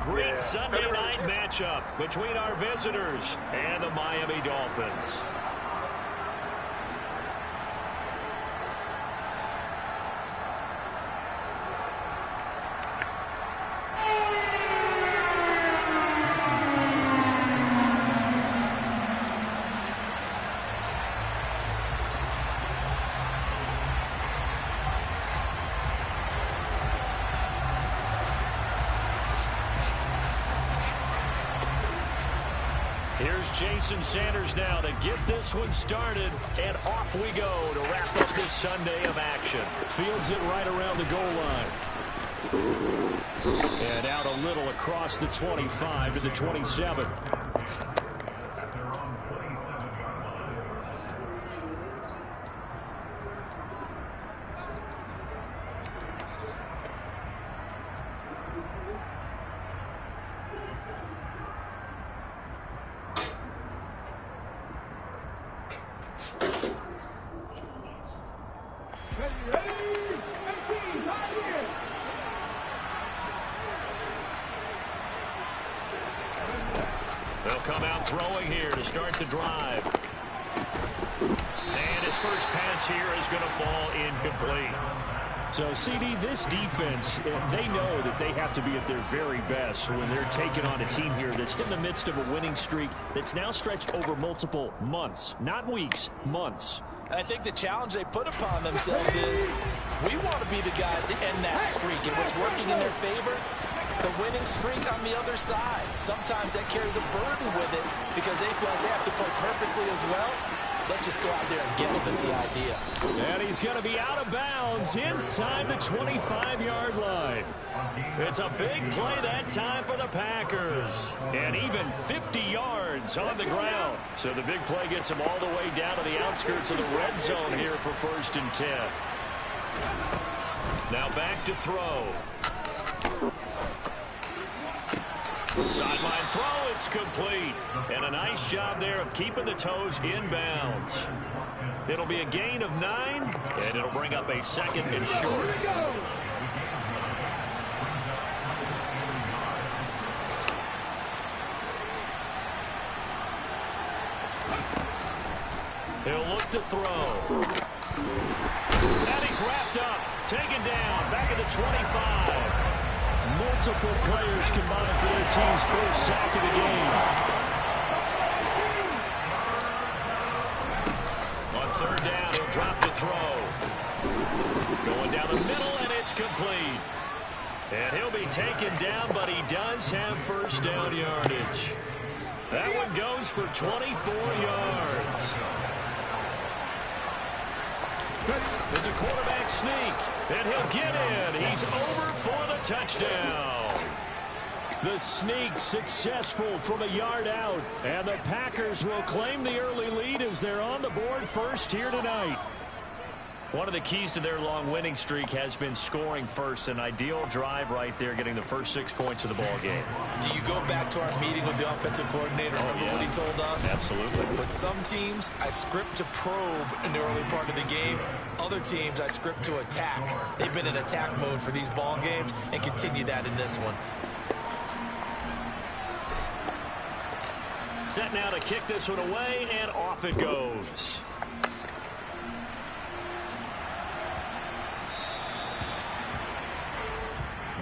great Sunday night matchup between our visitors and the Miami Dolphins. Here's Jason Sanders now to get this one started, and off we go to wrap up this Sunday of action. Fields it right around the goal line. And out a little across the 25 to the 27. They'll come out throwing here to start the drive. And his first pass here is going to fall incomplete. So, CD, this defense, they know that they have to be at their very best when they're taking on a team here that's in the midst of a winning streak that's now stretched over multiple months, not weeks, months. I think the challenge they put upon themselves is we want to be the guys to end that streak, and what's working in their favor, the winning streak on the other side. Sometimes that carries a burden with it because they feel like they have to play perfectly as well. Let's just go out there and get them is the idea. And he's going to be out of bounds inside the 25-yard line. It's a big play that time for the Packers. And even 50 yards on the ground. So the big play gets him all the way down to the outskirts of the red zone here for 1st and 10. Now back to throw. Sideline throw, it's complete. And a nice job there of keeping the toes inbounds. It'll be a gain of 9, and it'll bring up a 2nd and short. He'll look to throw. And he's wrapped up, taken down, back at the 25. Multiple players combined for their team's first sack of the game. On 3rd down, he'll drop to throw. Going down the middle, and it's complete. And he'll be taken down, but he does have 1st down yardage. That one goes for 24 yards. It's a quarterback sneak, and he'll get in. He's over for the touchdown. The sneak successful from a yard out, and the Packers will claim the early lead as they're on the board first here tonight. One of the keys to their long winning streak has been scoring first. An ideal drive right there, getting the first 6 points of the ball game. Do you go back to our meeting with the offensive coordinator? Remember what he told us? Absolutely. With some teams, I script to probe in the early part of the game. Other teams, I script to attack. They've been in attack mode for these ball games and continue that in this one. Set now to kick this one away, and off it goes.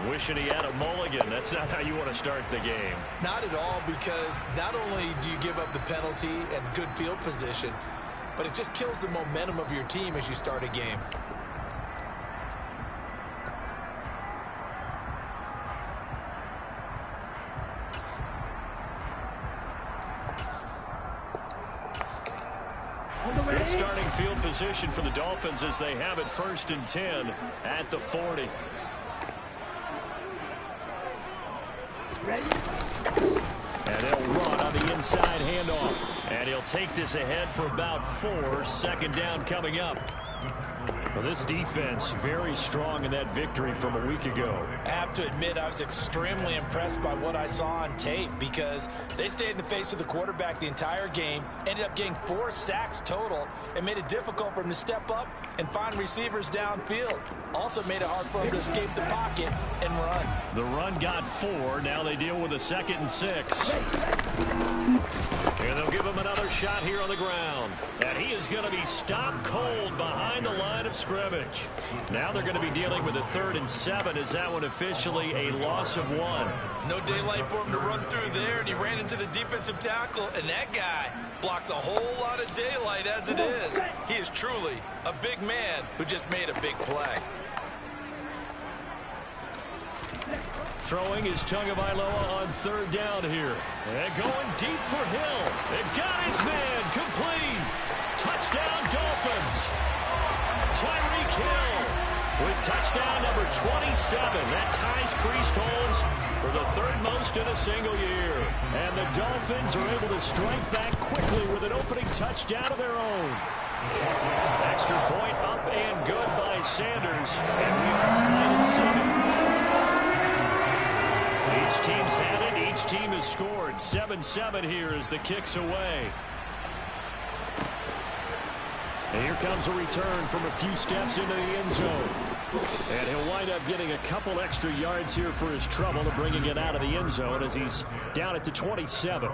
Wishing he had a mulligan. That's not how you want to start the game. Not at all, because not only do you give up the penalty and good field position, but it just kills the momentum of your team as you start a game. Good starting field position for the Dolphins as they have it 1st and 10 at the 40. And he'll run on the inside handoff. And he'll take this ahead for about 4. 2nd down coming up. Well, this defense very strong in that victory from a week ago. I have to admit I was extremely impressed by what I saw on tape because they stayed in the face of the quarterback the entire game, ended up getting 4 sacks total, and made it difficult for him to step up and find receivers downfield. Also made it hard for him to escape the pocket and run. The run got 4. Now they deal with a 2nd and 6. And they'll give him another shot here on the ground. And he is going to be stopped cold behind the line of scrimmage. Now they're going to be dealing with a 3rd and 7. Is that one officially a loss of 1? No daylight for him to run through there, and he ran into the defensive tackle, and that guy blocks a whole lot of daylight as it is. He is truly a big man who just made a big play. Throwing is Tagovailoa on 3rd down here. And going deep for Hill. It got his man complete. Touchdown Dolphins. Tyreek Hill with touchdown number 27. That ties Priest-Holmes for the 3rd most in a single year. And the Dolphins are able to strike back quickly with an opening touchdown of their own. Extra point up and good by Sanders. And we are tied at 7. Each team's had it. Each team has scored. 7-7 here as the kick's away. And here comes a return from a few steps into the end zone. And he'll wind up getting a couple extra yards here for his trouble to bringing it out of the end zone as he's down at the 27.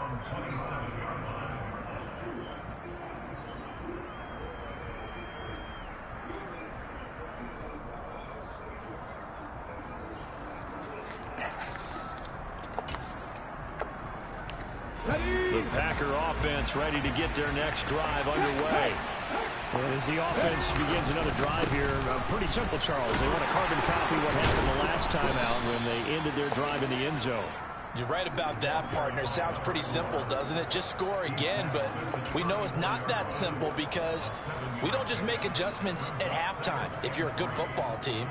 The Packer offense ready to get their next drive underway. And as the offense begins another drive here, pretty simple, Charles. They want to carbon copy what happened the last time out when they ended their drive in the end zone. You're right about that, partner. Sounds pretty simple, doesn't it? Just score again, but we know it's not that simple because we don't just make adjustments at halftime if you're a good football team.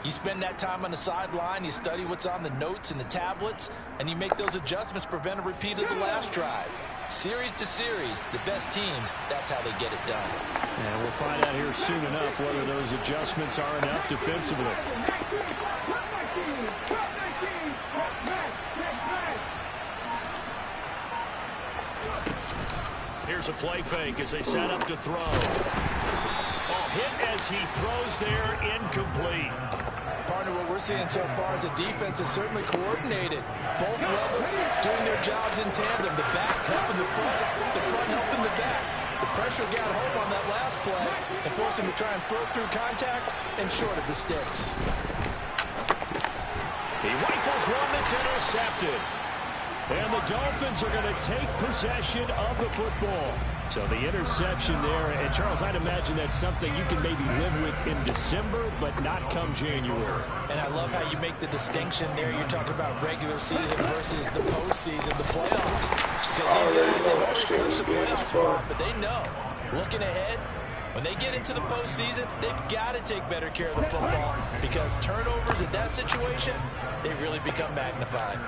You spend that time on the sideline, you study what's on the notes and the tablets, and you make those adjustments to prevent a repeat of the last drive. Series to series, the best teams, that's how they get it done. And we'll find out here soon enough whether those adjustments are enough defensively. Here's a play fake as they set up to throw. Ball hit as he throws there, incomplete. Partner, what we're seeing so far is the defense is certainly coordinated. Both levels doing their jobs in tandem. The back helping the front helping the back. The pressure got home on that last play and forced him to try and throw through contact and short of the sticks. He rifles one that's intercepted. And the Dolphins are going to take possession of the football. So the interception there, and Charles, I'd imagine that's something you can maybe live with in December, but not come January. And I love how you make the distinction there. You're talking about regular season versus the postseason, the playoffs. Because these guys, they've already clinched the playoff spot, but they know, looking ahead, when they get into the postseason, they've got to take better care of the football because turnovers in that situation, they really become magnified.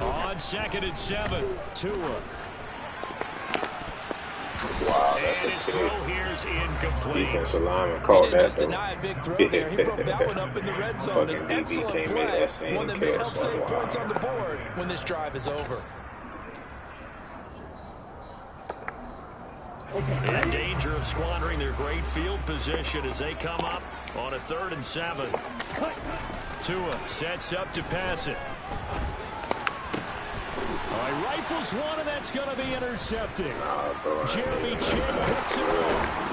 On 2nd and 7, Tua. Wow, that's and his throw here's incomplete. defensive lineman caught that. Just deny a big throw there. He broke that one up in the red zone. An excellent play. One that may help save points on the board when this drive is over. In danger of squandering their great field position as they come up on a 3rd and 7. Tua sets up to pass it. He rifles one, and that's going to be intercepted. Jeremy Chin picks it up.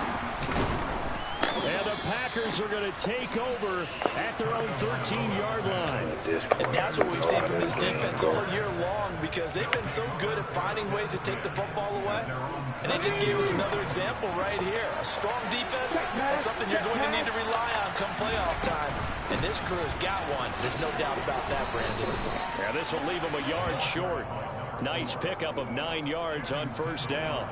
And the Packers are going to take over at their own 13-yard line. And that's what we've seen from this defense all year long because they've been so good at finding ways to take the football away. And they just gave us another example right here. A strong defense is something you're going to need to rely on come playoff time. And this crew has got one. There's no doubt about that, Brandon. Yeah, this will leave them a yard short. Nice pickup of 9 yards on 1st down.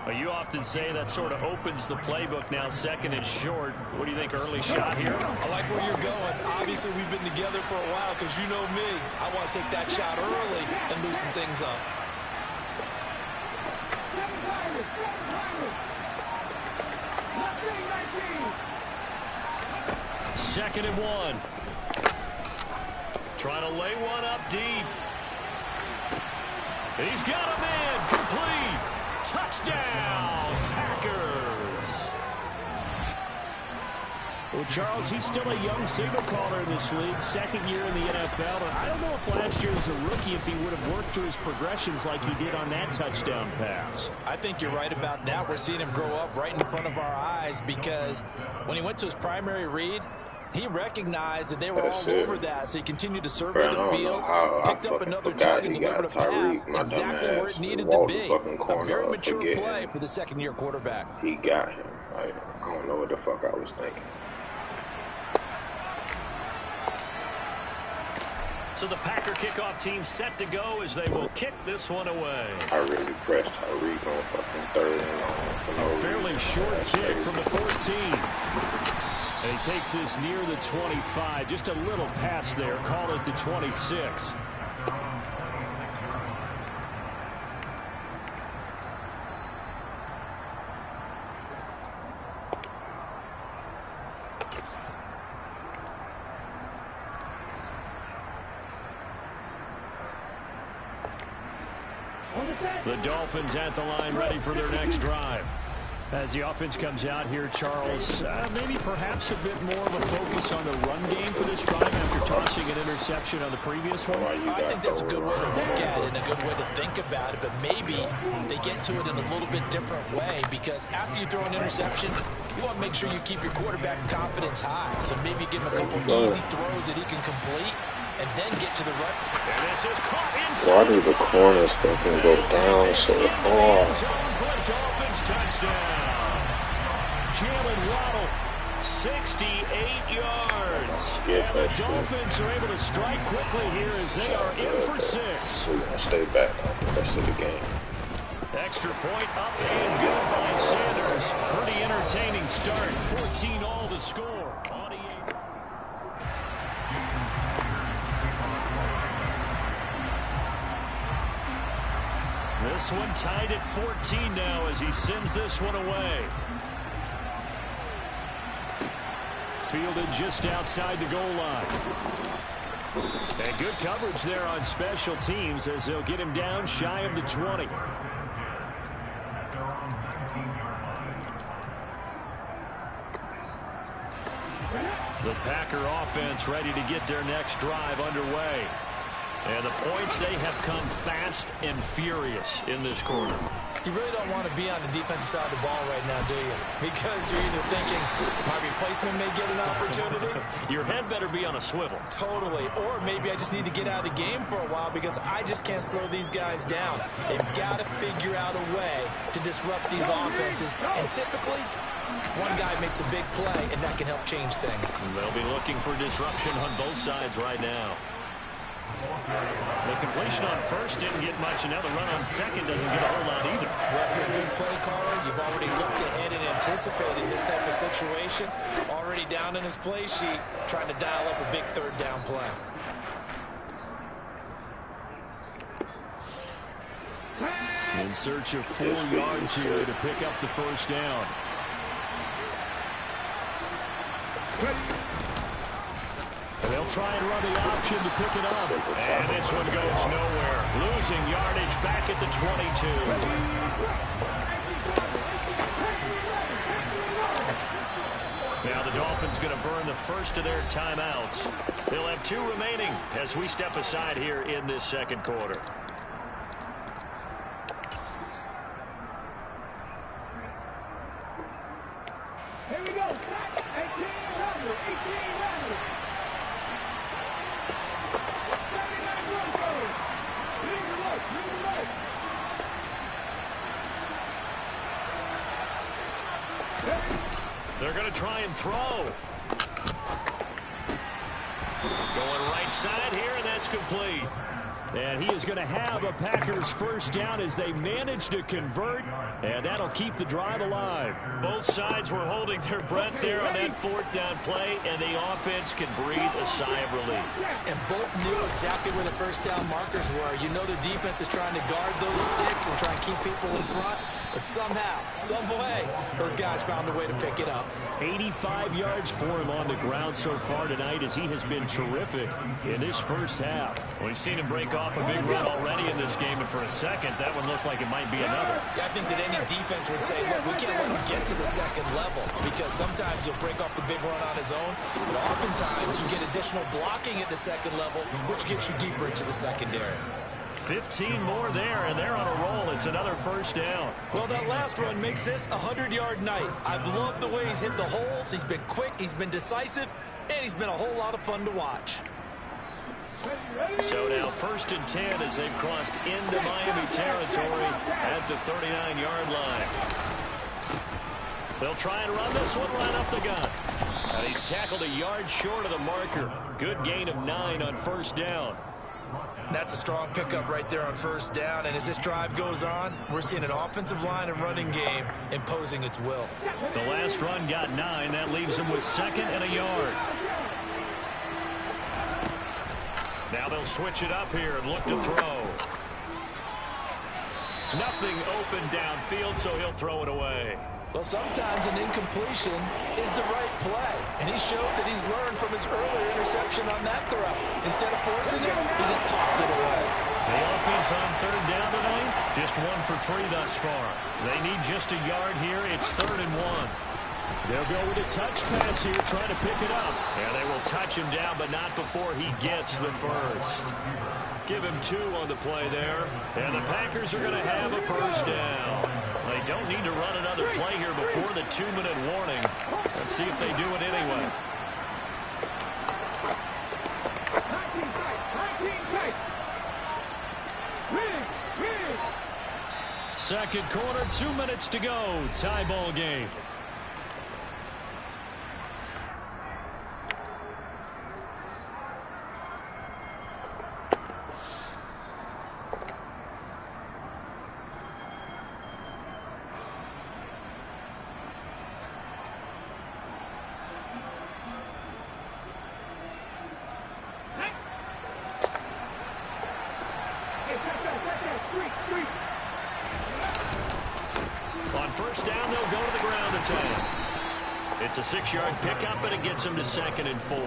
Well, you often say that sort of opens the playbook now, second and short. What do you think, early shot here? I like where you're going. Obviously, we've been together for a while because you know me. I want to take that shot early and loosen things up. Second and 1. Trying to lay one up deep. He's got him in. Complete. Touchdown, Packers. Well, Charles, he's still a young signal caller in this league, second year in the NFL. And I don't know if last year as a rookie, if he would have worked through his progressions like he did on that touchdown pass. I think you're right about that. We're seeing him grow up right in front of our eyes because when he went to his primary read, he recognized that they were all over that, so he continued to survey the field, picked up another target, delivered a pass exactly where it needed to be. A very mature play for the second-year quarterback. He got him. I don't know what the fuck I was thinking. So the Packer kickoff team set to go as they will kick this one away. I really pressed Tyreek on fucking third and long. A fairly short kick from the 14. And he takes this near the 25. Just a little pass there. Call it the 26. The Dolphins at the line, ready for their next drive. As the offense comes out here, Charles, maybe perhaps a bit more of a focus on the run game for this drive after tossing an interception on the previous one. I think that's a good way to look at it and a good way to think about it, but maybe they get to it in a little bit different way because after you throw an interception, you want to make sure you keep your quarterback's confidence high. So maybe give him a couple easy throws that he can complete and then get to the run. And this is caught inside. Why do the corners fucking go down so hard? Dolphins touchdown. Jalen Waddle, 68 yards. And the Dolphins are able to strike quickly here as they are in for 6. We're going to stay back on the rest of the game. Extra point up and good by Sanders. Pretty entertaining start. 14-all to score. This one tied at 14 now as he sends this one away. Fielded just outside the goal line. And good coverage there on special teams as they'll get him down shy of the 20. The Packer offense ready to get their next drive underway. And the points, they have come fast and furious in this quarter. You really don't want to be on the defensive side of the ball right now, do you? Because you're either thinking, my replacement may get an opportunity. Your head better be on a swivel. Totally. Or maybe I just need to get out of the game for a while because I just can't slow these guys down. They've got to figure out a way to disrupt these offenses. And typically, one guy makes a big play, and that can help change things. They'll be looking for disruption on both sides right now. The completion on first didn't get much, and now the run on second doesn't get a whole lot either. Well, if you're a good play caller, you've already looked ahead and anticipated this type of situation. Already down in his play sheet, trying to dial up a big third down play. In search of 4 yards here to pick up the first down. They'll try and run the option to pick it up. And this one goes nowhere. Losing yardage back at the 22. Now the Dolphins going to burn the first of their timeouts. They'll have 2 remaining as we step aside here in this second quarter. Here we go. 18 runners. 18 runners. They're going to try and throw. Going right side here, and that's complete. And he is going to have a Packers first down as they manage to convert, and that'll keep the drive alive. Both sides were holding their breath there on that fourth down play, and the offense can breathe a sigh of relief. And both knew exactly where the first down markers were. You know their defense is trying to guard those sticks and try and keep people in front, but somehow, some way, those guys found a way to pick it up. 85 yards for him on the ground so far tonight as he has been terrific in this first half. We've seen him break off a big run already in this game, and for a second, that one looked like it might be another. Yeah, I think that any defense would say, look, we can't let him get to the second level because sometimes he'll break off the big run on his own, but oftentimes you get additional blocking at the second level, which gets you deeper into the secondary. 15 more there, and they're on a roll. It's another first down. Well, that last run makes this a 100-yard night. I've loved the way he's hit the holes. He's been quick, he's been decisive, and he's been a whole lot of fun to watch. So now 1st and 10 as they've crossed into Miami territory at the 39-yard line. They'll try and run this one right up the gut. And he's tackled a yard short of the marker. Good gain of 9 on first down. That's a strong pickup right there on first down, and as this drive goes on, we're seeing an offensive line and running game imposing its will. The last run got 9. That leaves him with 2nd and a yard. Now they'll switch it up here and look to throw. Nothing open downfield, so he'll throw it away. Well, sometimes an incompletion is the right play, and he showed that he's learned from his earlier interception on that throw. Instead of forcing it, he just tossed it away. The offense on 3rd down tonight, just 1 for 3 thus far. They need just a yard here. It's 3rd and 1. They'll go with a touch pass here, trying to pick it up. And they will touch him down, but not before he gets the first. Give him 2 on the play there. And the Packers are going to have a first down. They don't need to run another play here before the 2-minute warning. Let's see if they do it anyway. Second quarter, 2 minutes to go. Tie ball game. On first down, they'll go to the ground attack. It's a 6-yard pickup, but it gets them to 2nd and 4.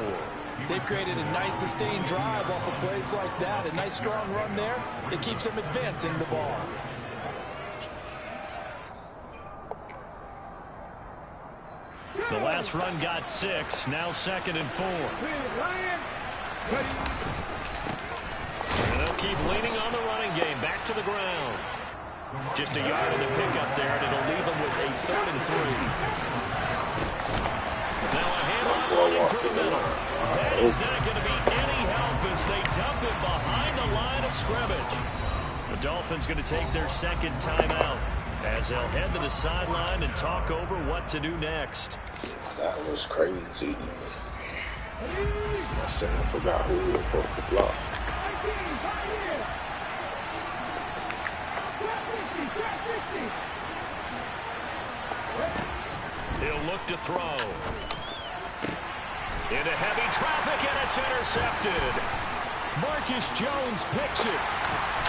They've created a nice sustained drive off of plays like that. A nice strong run there. It keeps them advancing the ball. The last run got 6. Now 2nd and 4. And they'll keep leaning on the running game. Back to the ground. Just a yard in the pickup there, and it'll leave them with a 3rd and 3. Now a handoff running through the middle. That is not going to be any help as they dump it behind the line of scrimmage. The Dolphins going to take their 2nd timeout as they'll head to the sideline and talk over what to do next. That was crazy. My center forgot who he was supposed to block. He'll look to throw. Into heavy traffic, and it's intercepted. Marcus Jones picks it.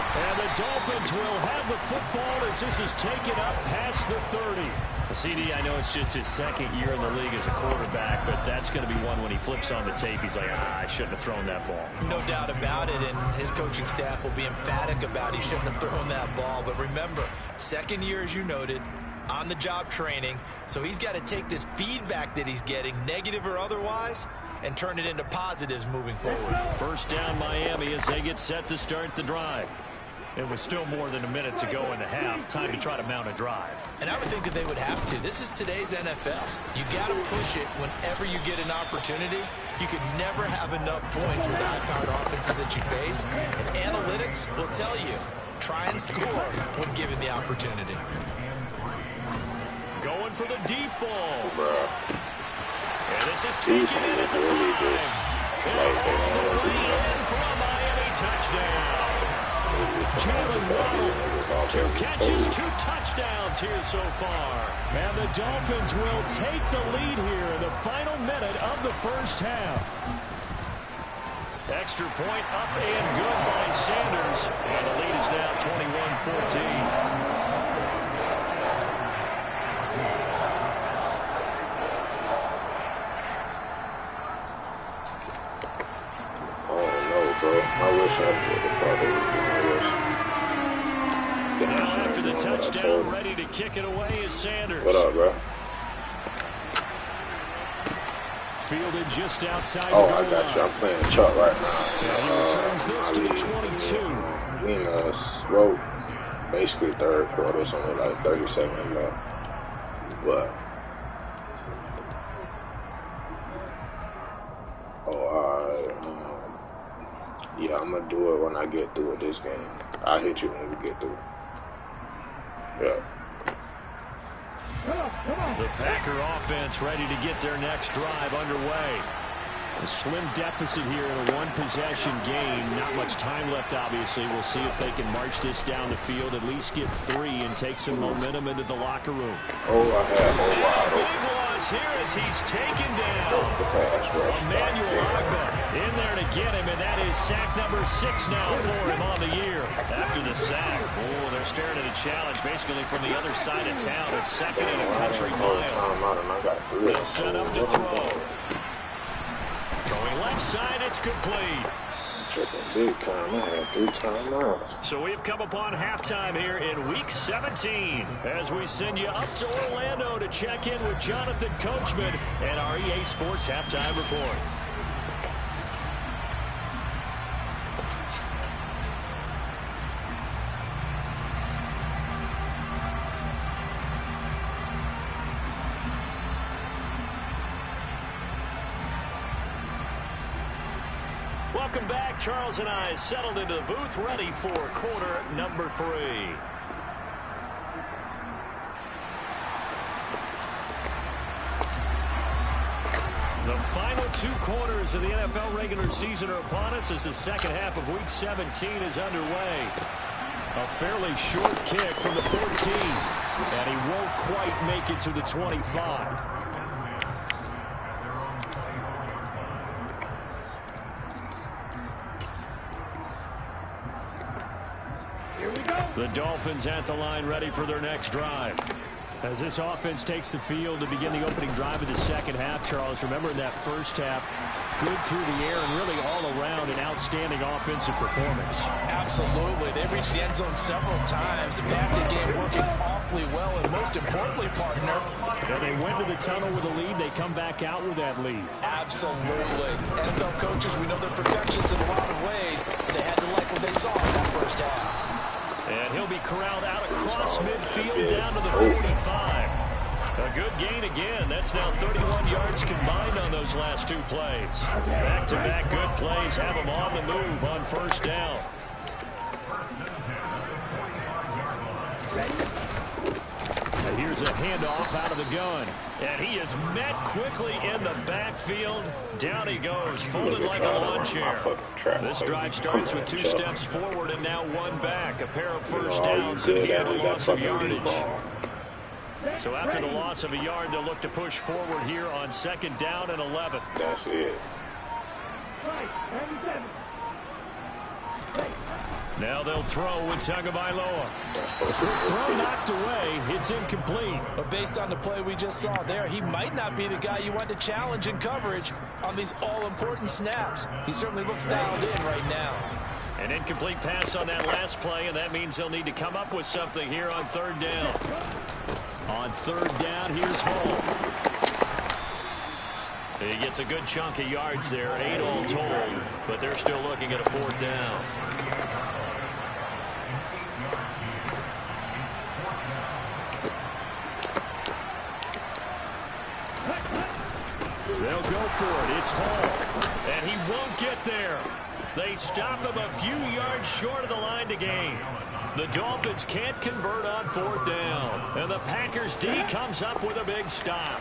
And the Dolphins will have the football as this is taken up past the 30. CD, I know it's just his 2nd year in the league as a quarterback, but that's going to be one when he flips on the tape. He's like, I shouldn't have thrown that ball. No doubt about it, and his coaching staff will be emphatic about he shouldn't have thrown that ball. But remember, 2nd year, as you noted, on-the-job training, so he's got to take this feedback that he's getting, negative or otherwise, and turn it into positives moving forward. First down Miami as they get set to start the drive. It was still more than a minute to go in the half. Time to try to mount a drive. And I would think that they would have to. This is today's NFL. You got to push it whenever you get an opportunity. You could never have enough points with the high-powered offenses that you face. And analytics will tell you, try and score when given the opportunity. Going for the deep ball. Bruh. And this is taken in at the really 5. just And all the way in for a Miami touchdown. Jalen Waddle, 2 catches, 2 touchdowns here so far. And the Dolphins will take the lead here in the final minute of the first half. Extra point up and good by Sanders. And the lead is now 21-14. Bro, I wish I would have thought they would do this. Now after the touchdown, ready to kick it away is Sanders. What up, bro? Fielded just outside. Oh, I got you. I'm playing Chuck right now. And he returns this to the 22. We in well, basically third quarter, something like 30 seconds left. But yeah, I'm gonna do it when I get through with this game. I'll hit you when we get through. Yeah. The Packer offense ready to get their next drive underway. A slim deficit here in a one-possession game. Not much time left, obviously. We'll see if they can march this down the field, at least get 3, and take some momentum into the locker room. Oh, I have. Oh, wow. Big loss here as he's taken down. Emmanuel Agba in there to get him, and that is sack number 6 now for him on the year. After the sack, oh, they're staring at a challenge basically from the other side of town. It's second and a country mile. They'll set up to throw. Going left side, it's complete. I had 3 timeouts. So we've come upon halftime here in Week 17 as we send you up to Orlando to check in with Jonathan Coachman and our EA Sports Halftime Report. Welcome back. Charles and I settled into the booth, ready for quarter number 3. The final 2 quarters of the NFL regular season are upon us as the second half of Week 17 is underway. A fairly short kick from the 14, and he won't quite make it to the 25. The Dolphins at the line, ready for their next drive. As this offense takes the field to begin the opening drive of the second half, Charles, remember in that first half, good through the air and really all around an outstanding offensive performance. Absolutely. They reached the end zone several times. The passing game working awfully well, and most importantly, partner, yeah, they went to the tunnel with a lead. They come back out with that lead. Absolutely. NFL coaches, we know they're perfectionists in a lot of ways. They had to like what they saw in that first half. And he'll be corralled out across midfield down to the 45. A good gain again. That's now 31 yards combined on those last 2 plays. Back-to-back good plays have them on the move on first down. And here's a handoff out of the gun. And he is met quickly in the backfield. Down he goes, folded like a lawn chair. This drive starts with 2 steps forward and now 1 back. A pair of first downs and here a loss of yardage. So after the loss of a yard, they'll look to push forward here on 2nd down and 11. That's it. Now they'll throw with Tagovailoa. Throw knocked away. It's incomplete. But based on the play we just saw there, he might not be the guy you want to challenge in coverage on these all-important snaps. He certainly looks dialed in right now. An incomplete pass on that last play, and that means they'll need to come up with something here on 3rd down. On 3rd down, here's Hall. He gets a good chunk of yards there, 8 all told, but they're still looking at a 4th down. They'll go for it. It's Hall, and he won't get there. They stop him a few yards short of the line to gain. The Dolphins can't convert on 4th down, and the Packers D comes up with a big stop.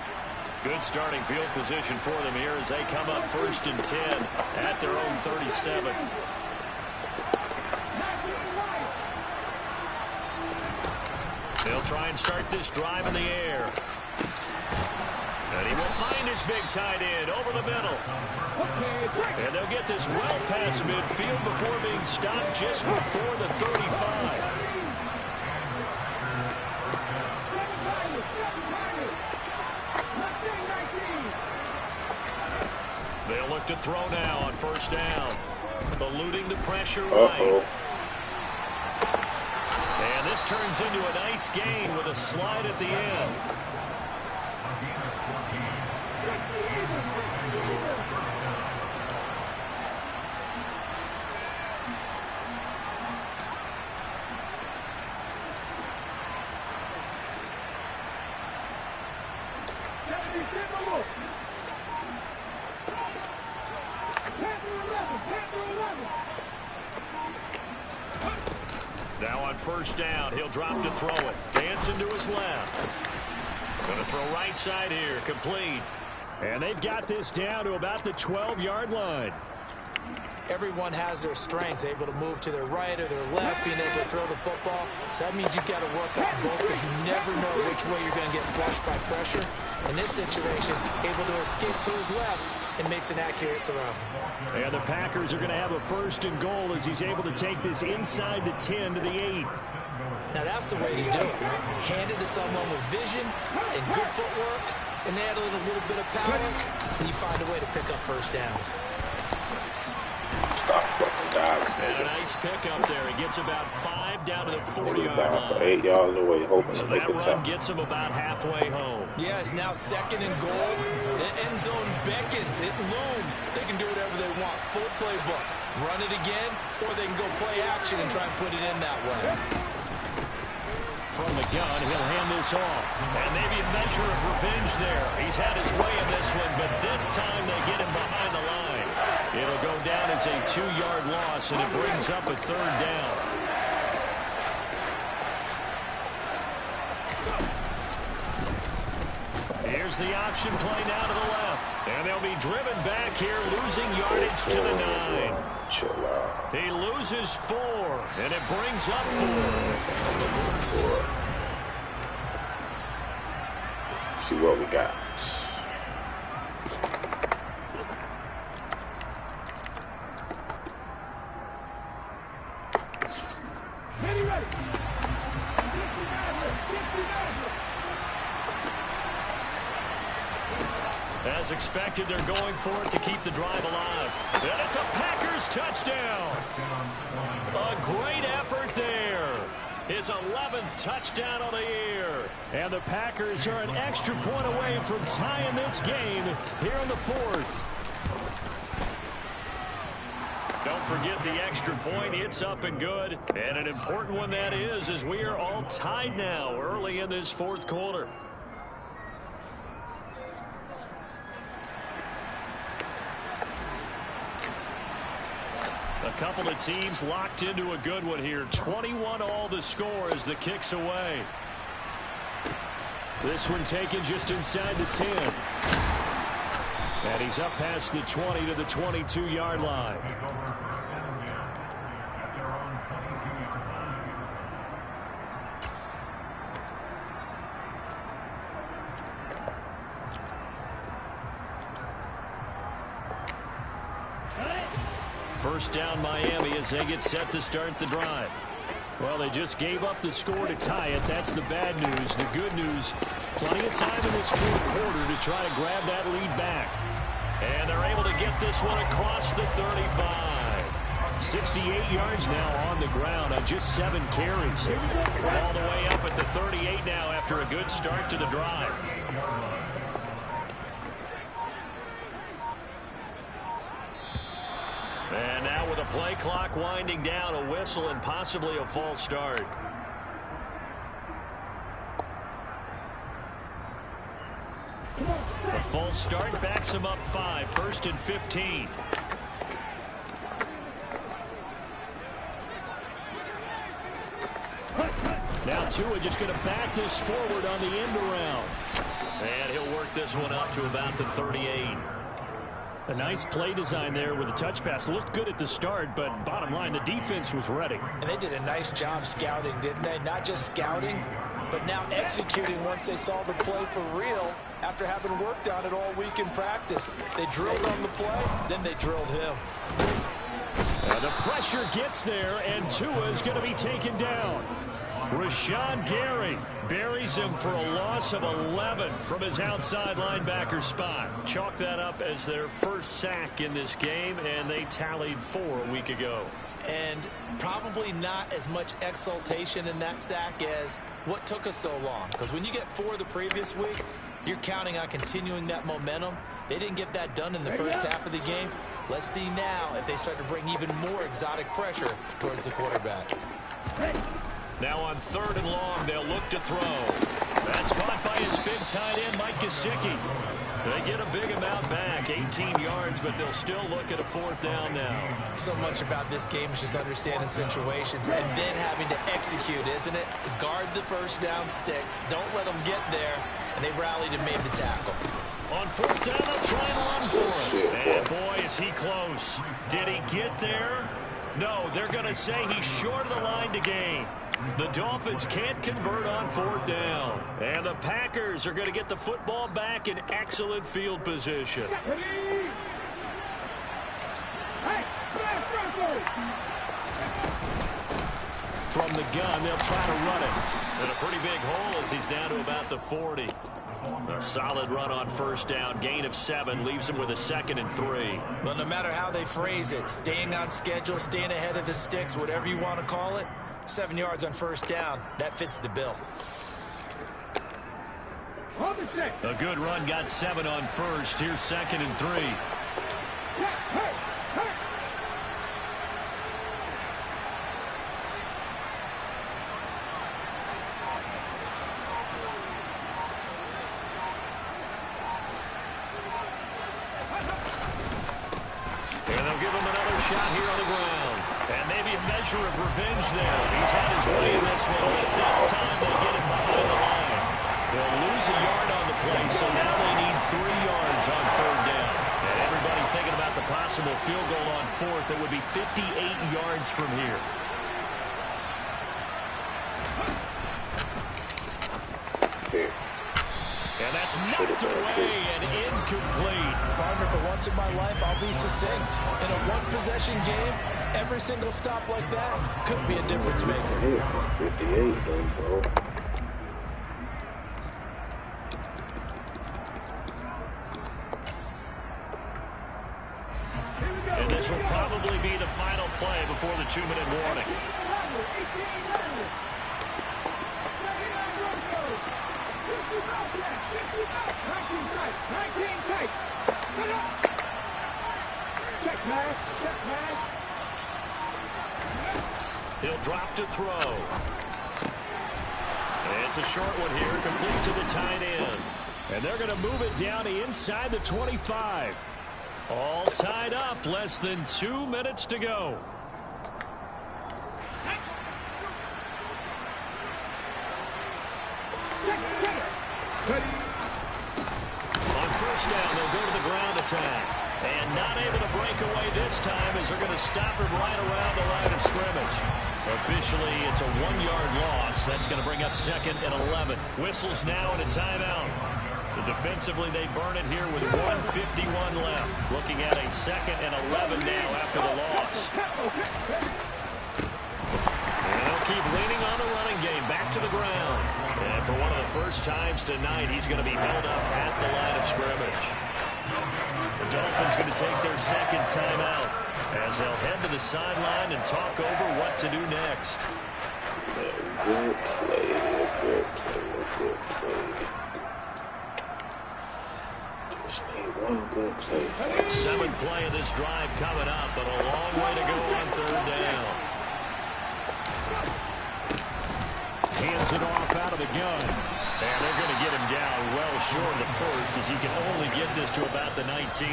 Good starting field position for them here as they come up 1st and 10 at their own 37. They'll try and start this drive in the air. And he will find his big tight end over the middle. And they'll get this well past midfield before being stopped just before the 35. They'll look to throw now on first down. Eluding the pressure right. And this turns into a nice gain with a slide at the end. Now on first down, he'll drop to throw it. Dancing to his left. Going to throw right side here, complete. And they've got this down to about the 12-yard line. Everyone has their strengths, able to move to their right or their left, being able to throw the football. So that means you've got to work on both because you never know which way you're going to get flushed by pressure. In this situation, able to escape to his left and makes an accurate throw. And the Packers are going to have a first and goal as he's able to take this inside the 10 to the 8. Now that's the way to do it. Hand it to someone with vision and good footwork and add a little bit of power, and you find a way to pick up first downs. Stop fucking diving, And a nice pickup there. He gets about 5 down to the 40-yard dive for line. 8 yards away, hoping So to make that a run tackle. gets him about halfway home. Yeah, it's now second and goal. The end zone beckons. It looms. They can do whatever they want. Full playbook. Run it again, or they can go play action and try and put it in that way. From the gun, he'll hand this off. And maybe a measure of revenge there. He's had his way in this one, but this time they get him behind the line. It'll go down as a 2-yard loss, and it brings up a third down. Here's the option play now to the left. And they'll be driven back here, losing yardage to the 9. Chill out. He loses 4, and it brings up 4. Let's see what we got. As expected, they're going for it to keep the drive alive. And it's a Packers touchdown. A great effort there. His 11th touchdown of the year. And the Packers are an extra point away from tying this game here in the 4th. Don't forget the extra point. It's up and good. And an important one that is, as we are all tied now early in this 4th quarter. A couple of teams locked into a good one here. 21 all the score as the kick's away. This one taken just inside the 10. And he's up past the 20 to the 22-yard line. First down Miami as they get set to start the drive. Well, they just gave up the score to tie it. That's the bad news. The good news, plenty of time in this 4th quarter to try to grab that lead back. And they're able to get this one across the 35. 68 yards now on the ground on just 7 carries. All the way up at the 38 now after a good start to the drive. And now with a play clock winding down, a whistle and possibly a false start. A false start backs him up 5, 1st and 15. Now Tua just going to back this forward on the end around. And he'll work this one up to about the 38. A nice play design there with the touch pass. Looked good at the start, but bottom line, the defense was ready. And they did a nice job scouting, didn't they? Not just scouting, but now executing once they saw the play for real after having worked on it all week in practice. They drilled on the play, then they drilled him. And the pressure gets there, and Tua is going to be taken down. Rashawn Gary buries him for a loss of 11 from his outside linebacker spot. Chalk that up as their first sack in this game, and they tallied 4 a week ago. And probably not as much exultation in that sack as what took us so long. Because when you get 4 the previous week, you're counting on continuing that momentum. They didn't get that done in the first half of the game. Let's see now if they start to bring even more exotic pressure towards the quarterback. Now on 3rd and long, they'll look to throw. That's caught by his big tight end, Mike Gesicki. They get a big amount back, 18 yards, but they'll still look at a 4th down now. So much about this game is just understanding situations and then having to execute, isn't it? Guard the first down sticks. Don't let them get there. And they rallied and made the tackle. On 4th down, they'll try and run for him. And boy, is he close. Did he get there? No, they're going to say he's short of the line to gain. The Dolphins can't convert on 4th down. And the Packers are going to get the football back in excellent field position. From the gun, they'll try to run it. And a pretty big hole as he's down to about the 40. A solid run on 1st down. Gain of 7 leaves him with a 2nd and 3. Well, no matter how they phrase it, staying on schedule, staying ahead of the sticks, whatever you want to call it, 7 yards on 1st down. That fits the bill. A good run got 7 on 1st. Here's 2nd and 3. And they'll give him another shot here on the ground. And maybe a measure of revenge there. He's had his way in this one, but this time they get him behind the line. They'll lose a yard on the play, so now they need 3 yards on 3rd down. And everybody thinking about the possible field goal on 4th. It would be 58 yards from here. And that's knocked away and incomplete. Partner, for once in my life, I'll be succinct. In a one-possession game, every single stop like that could be a difference maker. Hit for 58, though, bro. And this will probably be the final play before the 2-minute warning. He'll drop to throw. It's a short one here, complete to the tight end. And they're going to move it down to inside the 25. All tied up, less than 2 minutes to go. On 1st down, they'll go to the ground attack. And not able to break away this time as they're going to stop him right around the line of scrimmage. Officially, it's a 1-yard loss. That's going to bring up 2nd and 11. Whistles now and a timeout. So defensively, they burn it here with 1:51 left. Looking at a 2nd and 11 now after the loss. And they'll keep leaning on the running game. Back to the ground. And for one of the first times tonight, he's going to be held up at the line of scrimmage. The Dolphins going to take their 2nd timeout as they'll head to the sideline and talk over what to do next. Good play, good play. Just need one good play. 7th play of this drive coming up, but a long way to go on 3rd down. Hands it off out of the gun. And they're going to get him down well short of the 1st as he can only get this to about the 19.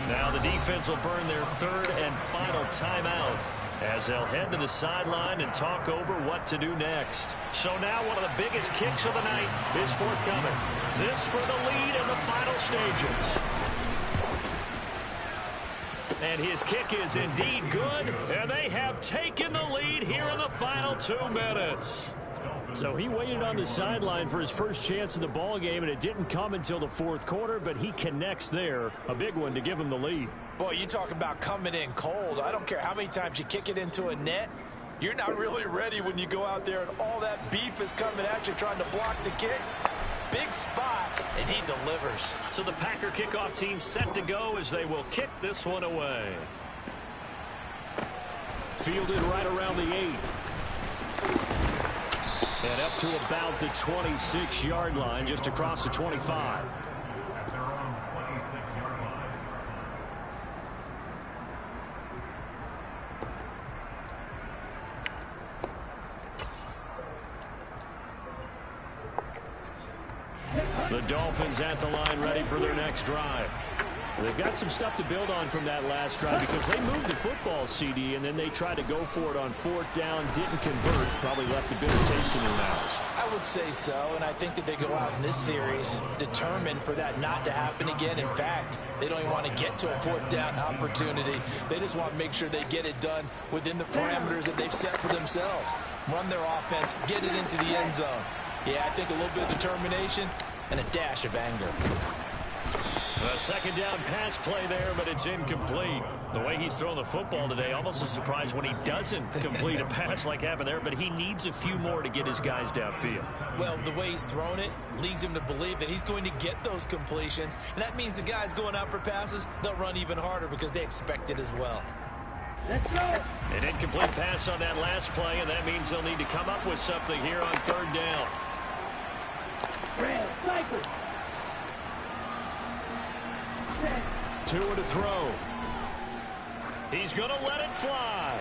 Now the defense will burn their 3rd and final timeout as they'll head to the sideline and talk over what to do next. So now one of the biggest kicks of the night is forthcoming. This for the lead in the final stages. And his kick is indeed good, and they have taken the lead here in the final 2 minutes. So he waited on the sideline for his first chance in the ball game, and it didn't come until the fourth quarter, but he connects there. A big one to give him the lead. Boy, you talk about coming in cold. I don't care how many times you kick it into a net. You're not really ready when you go out there and all that beef is coming at you trying to block the kick. Big spot, and he delivers. So the Packer kickoff team set to go as they will kick this one away. Fielded right around the 8. And up to about the 26-yard line, just across the 25. The Dolphins at the line ready for their next drive. They've got some stuff to build on from that last drive because they moved the football, CD, and then they tried to go for it on fourth down, didn't convert, probably left a bitter taste in their mouths. I would say so, and I think that they go out in this series determined for that not to happen again. In fact, they don't even want to get to a fourth down opportunity. They just want to make sure they get it done within the parameters that they've set for themselves. Run their offense, get it into the end zone. Yeah, I think a little bit of determination and a dash of anger. A second down pass play there, but it's incomplete. The way he's throwing the football today, almost a surprise when he doesn't complete a pass like happened there, but he needs a few more to get his guys downfield. Well, the way he's thrown it leads him to believe that he's going to get those completions, and that means the guys going out for passes, they'll run even harder because they expect it as well. Let's go. An incomplete pass on that last play, and that means they'll need to come up with something here on third down. Red, cycle. Two to throw. He's going to let it fly.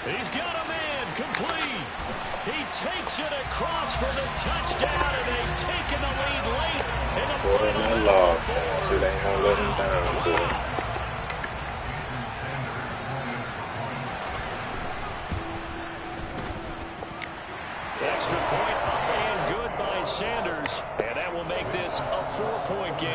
He's got a man complete. He takes it across for the touchdown, and they've taken the lead late in the final minute. So they ain't gonna let him down, boy. Extra point up and good by Sanders, and that will make this a 4-point game.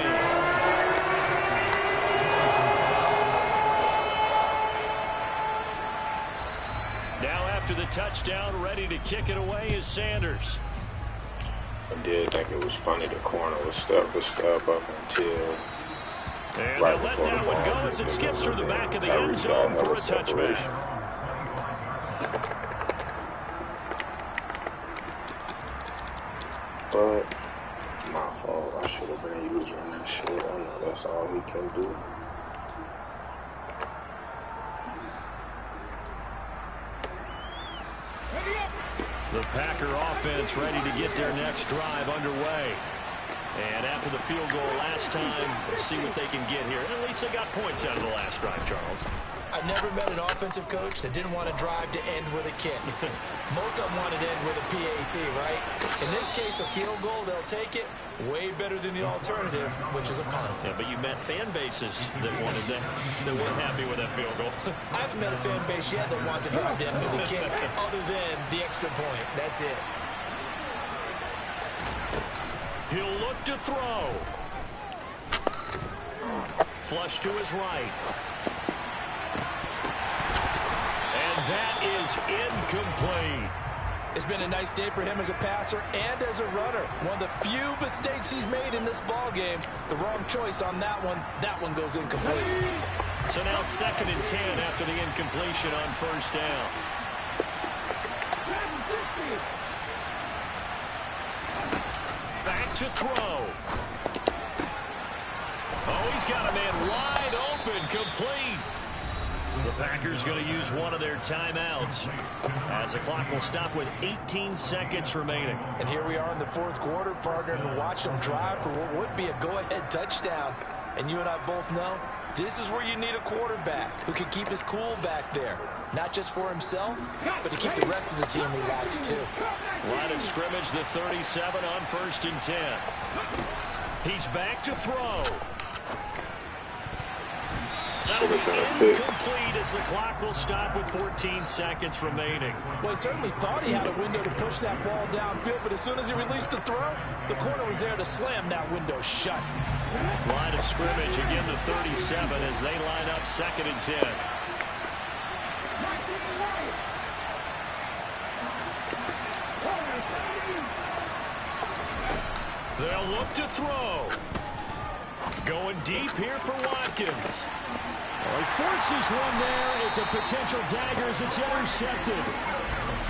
Now after the touchdown, ready to kick it away is Sanders. I did think it was funny the corner was step for step up until and right they let before the that one ball go hit as it the skips through the end. back of the Kyrie end zone got for a hella touchback. separation. But it's my fault. I should have been using that shit. I know that's all he can do. The Packer offense ready to get their next drive underway. And after the field goal last time, we'll see what they can get here. At least they got points out of the last drive, Charles. I never met an offensive coach that didn't want to drive to end with a kick. Most of them wanted to end with a PAT, right? In this case, a field goal, they'll take it. Way better than the alternative, which is a punt. Yeah, but you met fan bases that wanted that, that weren't happy with that field goal. I haven't met a fan base yet that wants to drive to end with a kick, other than the extra point. That's it. He'll look to throw. Flush to his right. And that is incomplete. It's been a nice day for him as a passer and as a runner. One of the few mistakes he's made in this ball game. The wrong choice on that one. That one goes incomplete. So now 2nd and 10 after the incompletion on first down. Back to throw. Oh, he's got a man wide open, complete. The Packers going to use one of their timeouts as the clock will stop with 18 seconds remaining. And here we are in the fourth quarter, partner, and watch them drive for what would be a go-ahead touchdown. And you and I both know this is where you need a quarterback who can keep his cool back there. Not just for himself, but to keep the rest of the team relaxed too. Line of scrimmage, the 37 on 1st and 10. He's back to throw. That'll be incomplete as the clock will stop with 14 seconds remaining. Well, he certainly thought he had a window to push that ball downfield, but as soon as he released the throw, the corner was there to slam that window shut. Line of scrimmage, again the 37 as they line up 2nd and 10. They'll look to throw. Going deep here for Watkins. Well, he forces one there. It's a potential dagger as it's intercepted.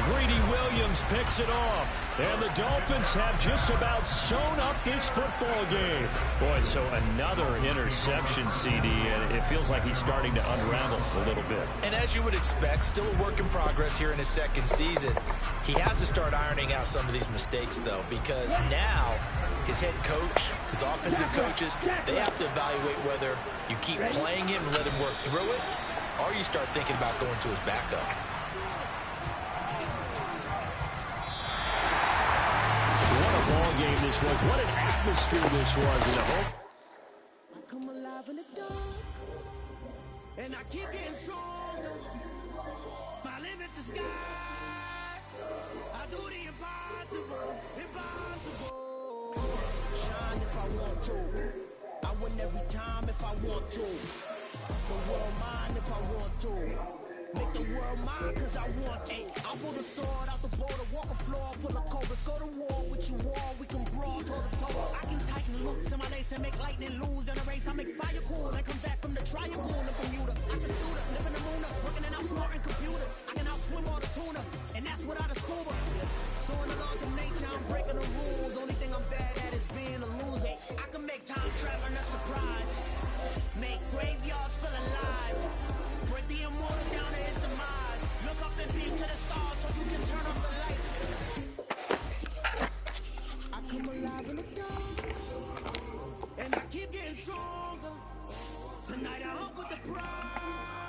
Greedy Williams picks it off. And the Dolphins have just about sewn up this football game. Boy, so another interception, CD, and it feels like he's starting to unravel a little bit. And as you would expect, still a work in progress here in his second season. He has to start ironing out some of these mistakes, though, because now his head coach, his offensive coaches, they have to evaluate whether you keep playing him and let him work through it, or you start thinking about going to his backup. What a ball game this was. What an atmosphere this was in the home. I come alive in the dark, and I keep getting stronger. My limit's the sky. I do the impossible, impossible. Shine if I want to. I win every time if I want to. The world mine if I want to. Make the world mine cause I want to. I pull the sword out the border, walk a floor full of cobras. Go to war with you all, we can brawl toe to toe. I can tighten looks in my lace and make lightning lose in a race. I make fire cool and come back from the triangle in Bermuda. I can suit up, live in the moon, working and outsmarting computers. I can outswim all the tuna, and that's without a scuba. So in the laws of nature, I'm breaking the rules. Only thing I'm bad at is being a loser. I can make time traveling a surprise. Make graveyards feel alive. Break the immortal down to his demise. Look up and beam to the stars so you can turn off the lights. I come alive in the dark, and I keep getting stronger. Tonight I hope with the pride.